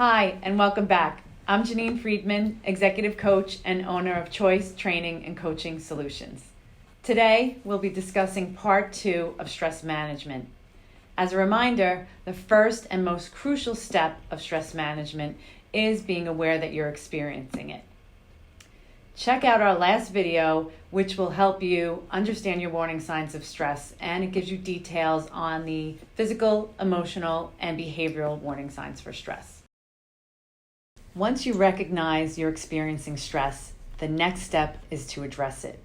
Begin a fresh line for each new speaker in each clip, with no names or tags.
Hi, and welcome back. I'm Janine Friedman, Executive Coach and owner of Choice Training and Coaching Solutions. Today, we'll be discussing part 2 of stress management. As a reminder, the first and most crucial step of stress management is being aware that you're experiencing it. Check out our last video, which will help you understand your warning signs of stress, and it gives you details on the physical, emotional, and behavioral warning signs for stress. Once you recognize you're experiencing stress, the next step is to address it.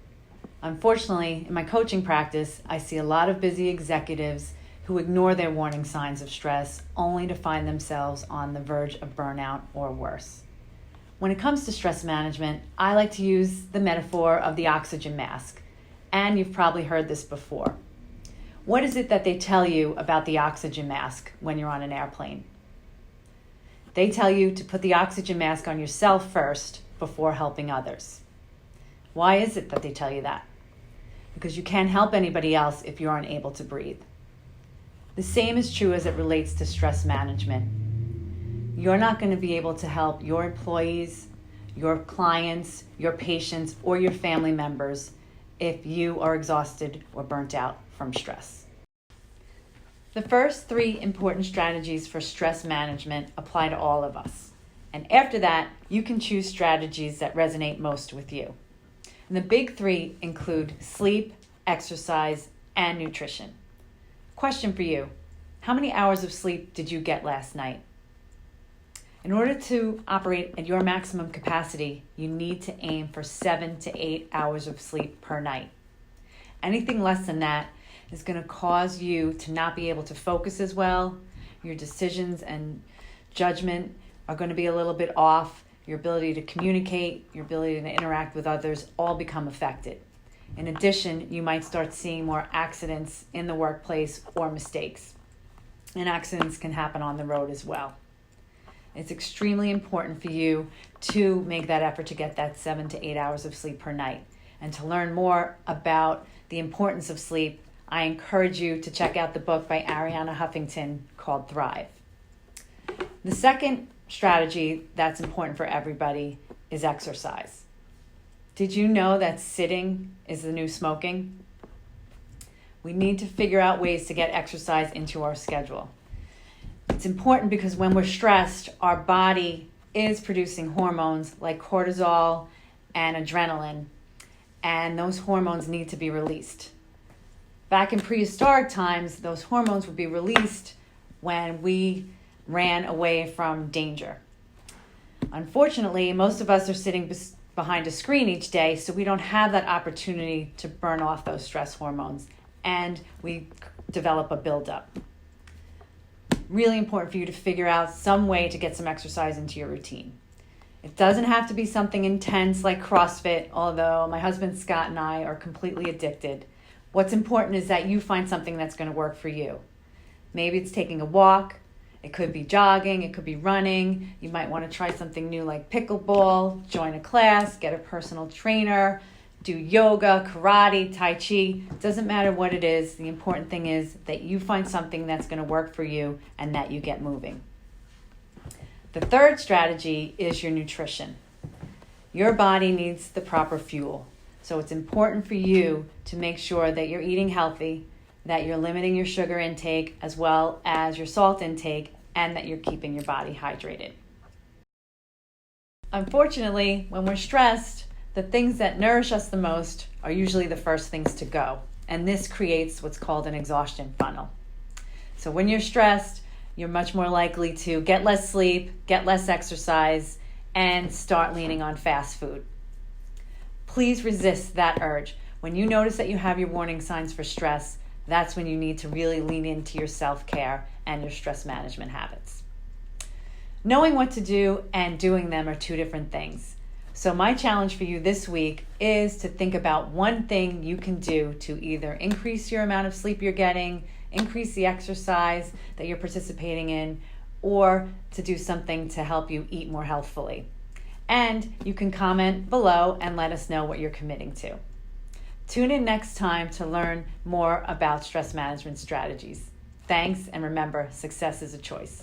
Unfortunately, in my coaching practice, I see a lot of busy executives who ignore their warning signs of stress only to find themselves on the verge of burnout or worse. When it comes to stress management, I like to use the metaphor of the oxygen mask, and you've probably heard this before. What is it that they tell you about the oxygen mask when you're on an airplane? They tell you to put the oxygen mask on yourself first before helping others. Why is it that they tell you that? Because you can't help anybody else if you're unable to breathe. The same is true as it relates to stress management. You're not going to be able to help your employees, your clients, your patients, or your family members if you are exhausted or burnt out from stress. The first 3 important strategies for stress management apply to all of us. And after that, you can choose strategies that resonate most with you. And the big 3 include sleep, exercise, and nutrition. Question for you: how many hours of sleep did you get last night? In order to operate at your maximum capacity, you need to aim for 7 to 8 hours of sleep per night. Anything less than that is going to cause you to not be able to focus as well. Your decisions and judgment are going to be a little bit off. Your ability to communicate, your ability to interact with others all become affected. In addition, you might start seeing more accidents in the workplace or mistakes. And accidents can happen on the road as well. It's extremely important for you to make that effort to get that 7 to 8 hours of sleep per night. And to learn more about the importance of sleep, I encourage you to check out the book by Arianna Huffington called Thrive. The second strategy that's important for everybody is exercise. Did you know that sitting is the new smoking? We need to figure out ways to get exercise into our schedule. It's important because when we're stressed, our body is producing hormones like cortisol and adrenaline, and those hormones need to be released. Back in prehistoric times, those hormones would be released when we ran away from danger. Unfortunately, most of us are sitting behind a screen each day, so we don't have that opportunity to burn off those stress hormones, and we develop a buildup. Really important for you to figure out some way to get some exercise into your routine. It doesn't have to be something intense like CrossFit, although my husband Scott and I are completely addicted. What's important is that you find something that's going to work for you. Maybe it's taking a walk. It could be jogging. It could be running. You might want to try something new like pickleball, join a class, get a personal trainer, do yoga, karate, tai chi. It doesn't matter what it is. The important thing is that you find something that's going to work for you and that you get moving. The third strategy is your nutrition. Your body needs the proper fuel. So it's important for you to make sure that you're eating healthy, that you're limiting your sugar intake as well as your salt intake, and that you're keeping your body hydrated. Unfortunately, when we're stressed, the things that nourish us the most are usually the first things to go. And this creates what's called an exhaustion funnel. So when you're stressed, you're much more likely to get less sleep, get less exercise, and start leaning on fast food. Please resist that urge. When you notice that you have your warning signs for stress, that's when you need to really lean into your self-care and your stress management habits. Knowing what to do and doing them are 2 different things. So my challenge for you this week is to think about one thing you can do to either increase your amount of sleep you're getting, increase the exercise that you're participating in, or to do something to help you eat more healthfully. And you can comment below and let us know what you're committing to. Tune in next time to learn more about stress management strategies. Thanks, and remember, success is a choice.